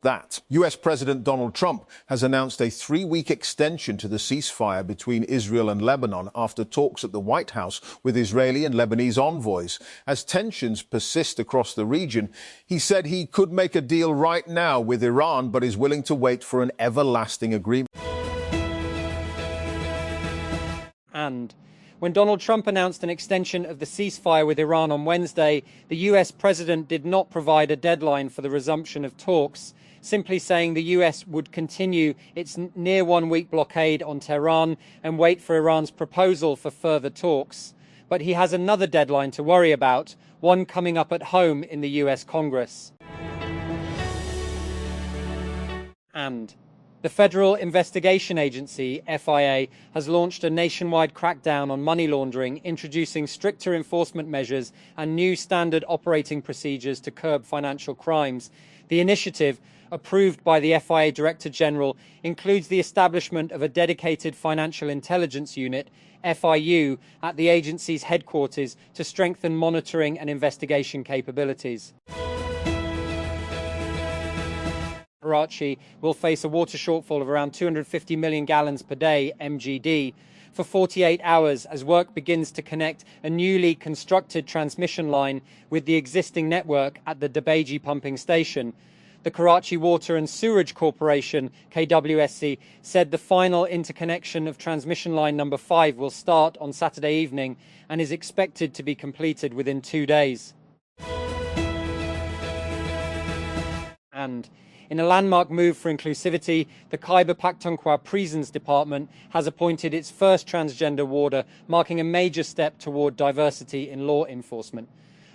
That. US President Donald Trump has announced a 3-week extension to the ceasefire between Israel and Lebanon after talks at the White House with Israeli and Lebanese envoys. As tensions persist across the region, he said he could make a deal right now with Iran, but is willing to wait for an everlasting agreement. And when Donald Trump announced an extension of the ceasefire with Iran on Wednesday, the US president did not provide a deadline for the resumption of talks, simply saying the US would continue its near 1-week blockade on Tehran and wait for Iran's proposal for further talks. But he has another deadline to worry about, one coming up at home in the US Congress. And the Federal Investigation Agency, FIA, has launched a nationwide crackdown on money laundering, introducing stricter enforcement measures and new standard operating procedures to curb financial crimes. The initiative, approved by the FIA Director General, includes the establishment of a dedicated Financial Intelligence Unit, FIU, at the agency's headquarters to strengthen monitoring and investigation capabilities. Karachi will face a water shortfall of around 250 million gallons per day, MGD, for 48 hours as work begins to connect a newly constructed transmission line with the existing network at the Dabaji pumping station. The Karachi Water and Sewerage Corporation, KWSC, said the final interconnection of transmission line number 5 will start on Saturday evening and is expected to be completed within 2 days. And in a landmark move for inclusivity, the Khyber Pakhtunkhwa Prisons Department has appointed its first transgender warder, marking a major step toward diversity in law enforcement.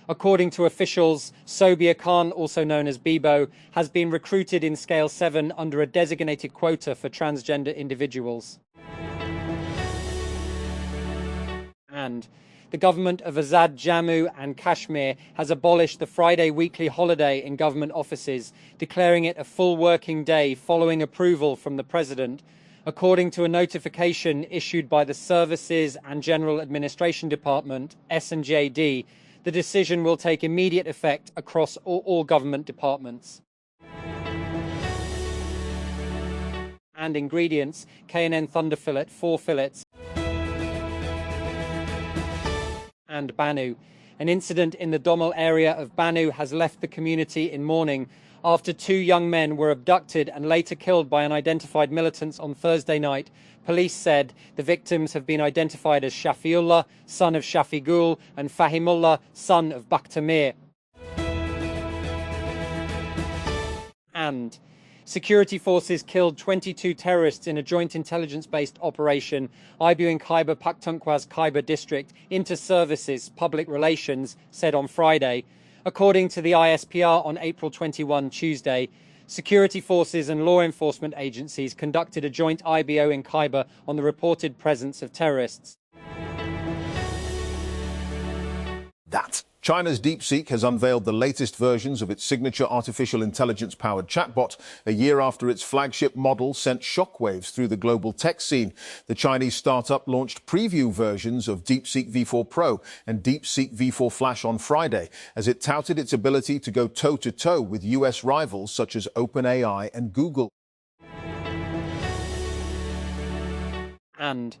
According to officials, Sobia Khan, also known as Bibo, has been recruited in Scale 7 under a designated quota for transgender individuals. And the government of Azad, Jammu and Kashmir has abolished the Friday weekly holiday in government offices, declaring it a full working day following approval from the president. According to a notification issued by the Services and General Administration Department, S&JD, the decision will take immediate effect across all government departments. And ingredients: K&N Thunder Fillet, 4 fillets. And Banu. An incident in the Domel area of Banu has left the community in mourning after 2 young men were abducted and later killed by unidentified militants on Thursday night. Police said the victims have been identified as Shafiullah, son of Shafi Gul, and Fahimullah, son of Bakhtamir. And security forces killed 22 terrorists in a joint intelligence-based operation, IBU in Khyber Pakhtunkhwa's Khyber district. Inter-Services Public Relations said on Friday. According to the ISPR on April 21, Tuesday, security forces and law enforcement agencies conducted a joint IBO in Khyber on the reported presence of terrorists. That. China's DeepSeek has unveiled the latest versions of its signature artificial intelligence-powered chatbot a year after its flagship model sent shockwaves through the global tech scene. The Chinese startup launched preview versions of DeepSeek V4 Pro and DeepSeek V4 Flash on Friday, as it touted its ability to go toe-to-toe with US rivals such as OpenAI and Google. And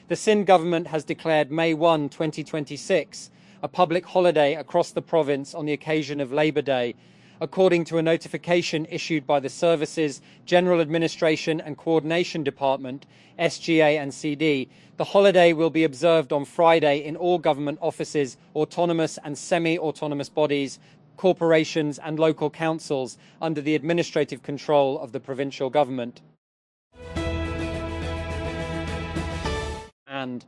the Sindh government has declared May 1, 2026, a public holiday across the province on the occasion of Labour Day. According to a notification issued by the Services, General Administration and Coordination Department, SGA and CD, the holiday will be observed on Friday in all government offices, autonomous and semi-autonomous bodies, corporations and local councils under the administrative control of the provincial government. And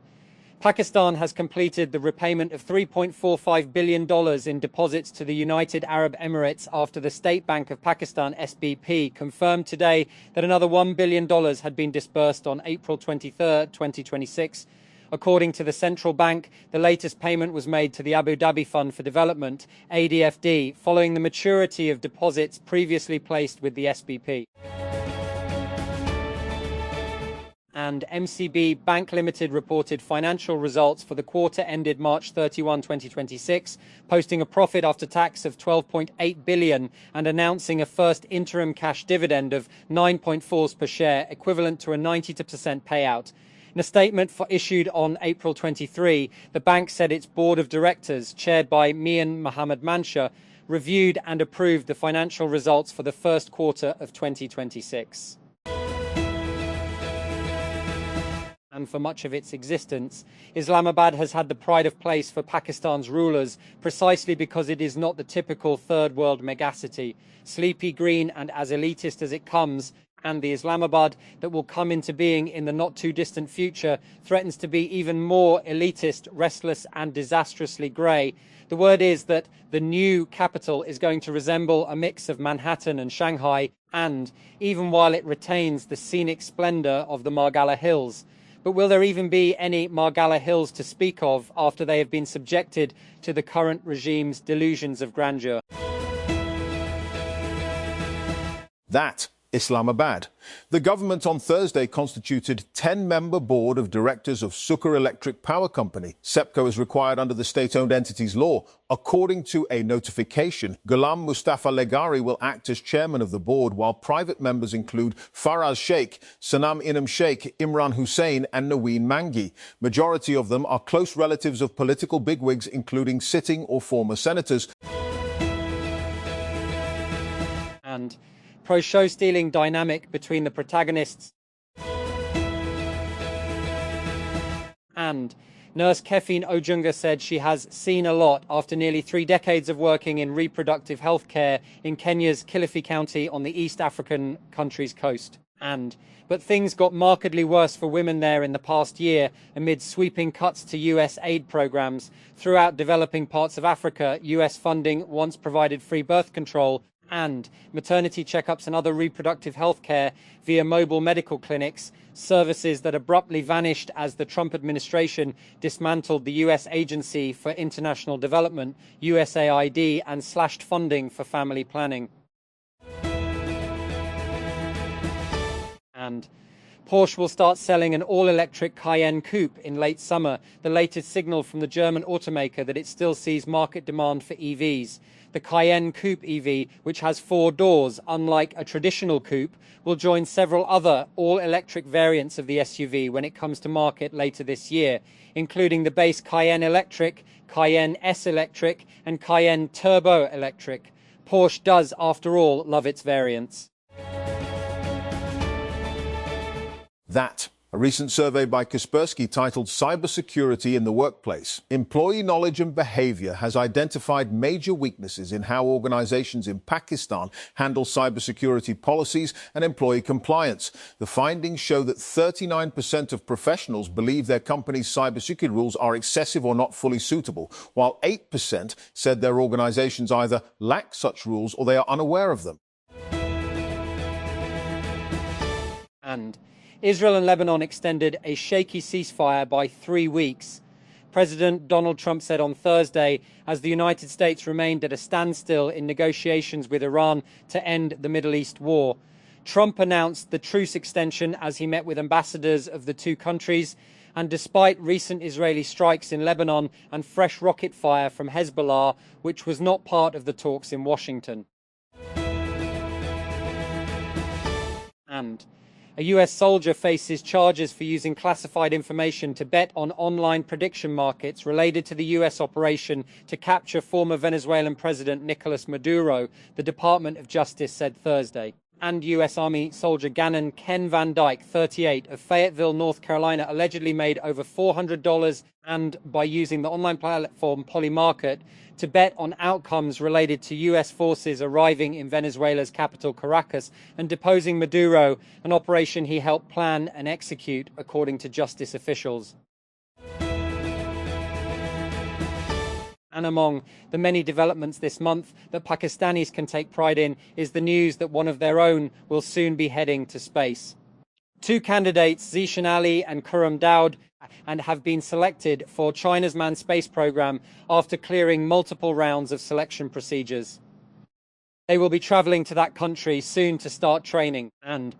Pakistan has completed the repayment of $3.45 billion in deposits to the United Arab Emirates after the State Bank of Pakistan, SBP, confirmed today that another $1 billion had been disbursed on April 23, 2026. According to the central bank, the latest payment was made to the Abu Dhabi Fund for Development, ADFD, following the maturity of deposits previously placed with the SBP. And MCB Bank Limited reported financial results for the quarter ended March 31, 2026, posting a profit after tax of 12.8 billion and announcing a first interim cash dividend of 9.4 per share, equivalent to a 92% payout. In a statement issued on April 23, the bank said its board of directors, chaired by Mian Mohammad Mansha, reviewed and approved the financial results for the first quarter of 2026. And for much of its existence, Islamabad has had the pride of place for Pakistan's rulers precisely because it is not the typical third world megacity, sleepy green and as elitist as it comes, and the Islamabad that will come into being in the not too distant future threatens to be even more elitist, restless and disastrously grey. The word is that the new capital is going to resemble a mix of Manhattan and Shanghai, and even while it retains the scenic splendour of the Margalla Hills. But will there even be any Margalla Hills to speak of after they have been subjected to the current regime's delusions of grandeur? That Islamabad. The government on Thursday constituted 10-member board of directors of Sukkur Electric Power Company. SEPCO is required under the state-owned entities law. According to a notification, Ghulam Mustafa Legari will act as chairman of the board, while private members include Faraz Sheikh, Sanam Inam Sheikh, Imran Hussain and Naween Mangi. Majority of them are close relatives of political bigwigs, including sitting or former senators. And pro-show stealing dynamic between the protagonists and nurse Kefin Ojunga said she has seen a lot after nearly 3 decades of working in reproductive health care in Kenya's Kilifi County on the East African country's coast. But things got markedly worse for women there in the past year amid sweeping cuts to US aid programs. Throughout developing parts of Africa, US funding once provided free birth control and maternity checkups and other reproductive health care via mobile medical clinics, services that abruptly vanished as the Trump administration dismantled the US Agency for International Development, USAID, and slashed funding for family planning. And Porsche will start selling an all-electric Cayenne coupe in late summer, the latest signal from the German automaker that it still sees market demand for EVs. The Cayenne Coupe EV, which has 4 doors, unlike a traditional coupe, will join several other all-electric variants of the SUV when it comes to market later this year, including the base Cayenne Electric, Cayenne S Electric, and Cayenne Turbo Electric. Porsche does, after all, love its variants. That. A recent survey by Kaspersky titled Cybersecurity in the Workplace. Employee knowledge and behavior has identified major weaknesses in how organizations in Pakistan handle cybersecurity policies and employee compliance. The findings show that 39% of professionals believe their company's cybersecurity rules are excessive or not fully suitable, while 8% said their organizations either lack such rules or they are unaware of them. And Israel and Lebanon extended a shaky ceasefire by 3 weeks. President Donald Trump said on Thursday, as the United States remained at a standstill in negotiations with Iran to end the Middle East war. Trump announced the truce extension as he met with ambassadors of the 2 countries, and despite recent Israeli strikes in Lebanon and fresh rocket fire from Hezbollah, which was not part of the talks in Washington. And a US soldier faces charges for using classified information to bet on online prediction markets related to the US operation to capture former Venezuelan President Nicolas Maduro, the Department of Justice said Thursday. And US Army soldier Gannon Ken Van Dyke, 38, of Fayetteville, North Carolina, allegedly made over $400 and by using the online platform Polymarket to bet on outcomes related to US forces arriving in Venezuela's capital, Caracas, and deposing Maduro, an operation he helped plan and execute, according to justice officials. And among the many developments this month that Pakistanis can take pride in is the news that one of their own will soon be heading to space. 2 candidates, Zishan Ali and Khurram Daud, and have been selected for China's manned space program after clearing multiple rounds of selection procedures. They will be traveling to that country soon to start training. And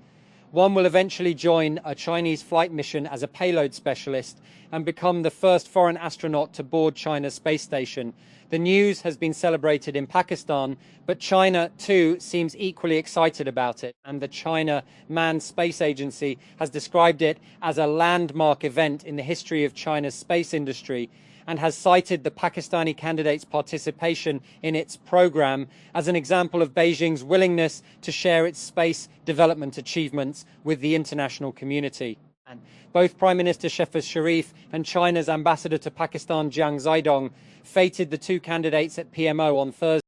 One will eventually join a Chinese flight mission as a payload specialist and become the first foreign astronaut to board China's space station. The news has been celebrated in Pakistan, but China too seems equally excited about it. And the China Manned Space Agency has described it as a landmark event in the history of China's space industry, and has cited the Pakistani candidate's participation in its program as an example of Beijing's willingness to share its space development achievements with the international community. And both Prime Minister Shehbaz Sharif and China's ambassador to Pakistan, Jiang Zhaidong, feted the two candidates at PMO on Thursday.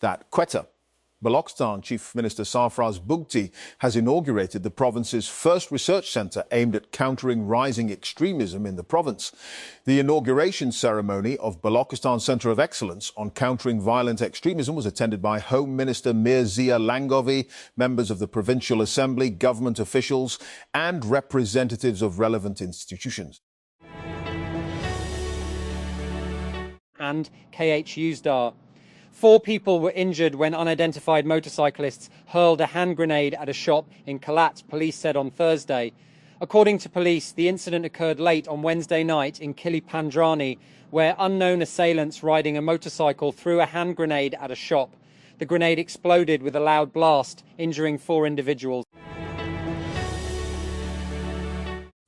That Quetta. Balochistan Chief Minister Sarfraz Bugti has inaugurated the province's first research centre aimed at countering rising extremism in the province. The inauguration ceremony of Balochistan Centre of Excellence on Countering Violent Extremism was attended by Home Minister Mirzia Langovi, members of the Provincial Assembly, government officials and representatives of relevant institutions. And KH Uzdar. 4 people were injured when unidentified motorcyclists hurled a hand grenade at a shop in Kalat, police said on Thursday. According to police, the incident occurred late on Wednesday night in Kili Pandrani, where unknown assailants riding a motorcycle threw a hand grenade at a shop. The grenade exploded with a loud blast, injuring 4 individuals.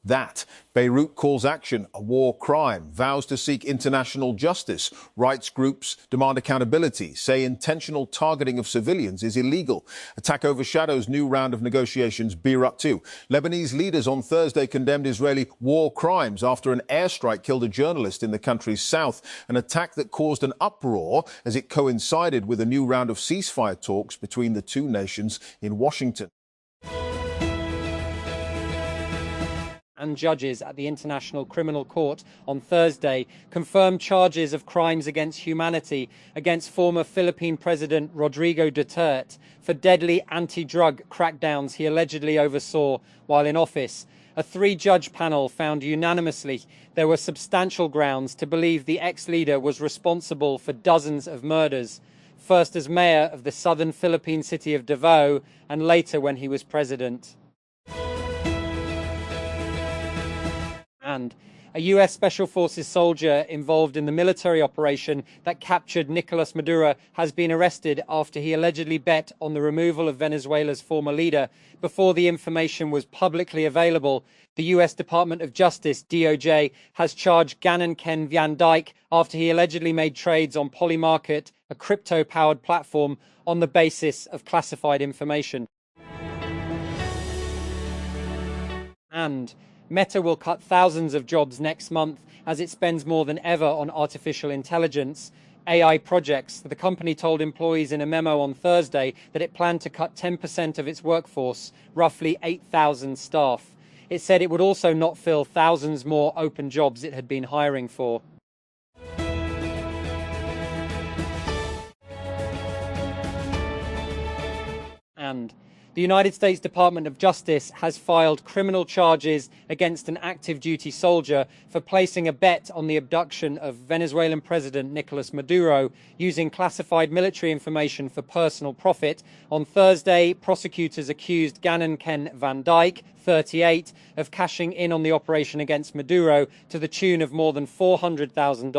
That Beirut calls action a war crime, vows to seek international justice. Rights groups demand accountability, say intentional targeting of civilians is illegal. Attack overshadows new round of negotiations, Beirut 2. Lebanese leaders on Thursday condemned Israeli war crimes after an airstrike killed a journalist in the country's south, an attack that caused an uproar as it coincided with a new round of ceasefire talks between the two nations in Washington. And judges at the International Criminal Court on Thursday confirmed charges of crimes against humanity against former Philippine President Rodrigo Duterte for deadly anti-drug crackdowns he allegedly oversaw while in office. A 3-judge panel found unanimously there were substantial grounds to believe the ex-leader was responsible for dozens of murders, first as mayor of the southern Philippine city of Davao and later when he was president. And a US Special Forces soldier involved in the military operation that captured Nicolas Maduro has been arrested after he allegedly bet on the removal of Venezuela's former leader before the information was publicly available. The US Department of Justice, DOJ, has charged Gannon Ken Van Dyke after he allegedly made trades on Polymarket, a crypto-powered platform, on the basis of classified information. And Meta will cut thousands of jobs next month as it spends more than ever on artificial intelligence AI projects. The company told employees in a memo on Thursday that it planned to cut 10% of its workforce, roughly 8,000 staff. It said it would also not fill thousands more open jobs it had been hiring for. And the United States Department of Justice has filed criminal charges against an active duty soldier for placing a bet on the abduction of Venezuelan President Nicolas Maduro using classified military information for personal profit. On Thursday, prosecutors accused Gannon Ken Van Dyke, 38, of cashing in on the operation against Maduro to the tune of more than $400,000.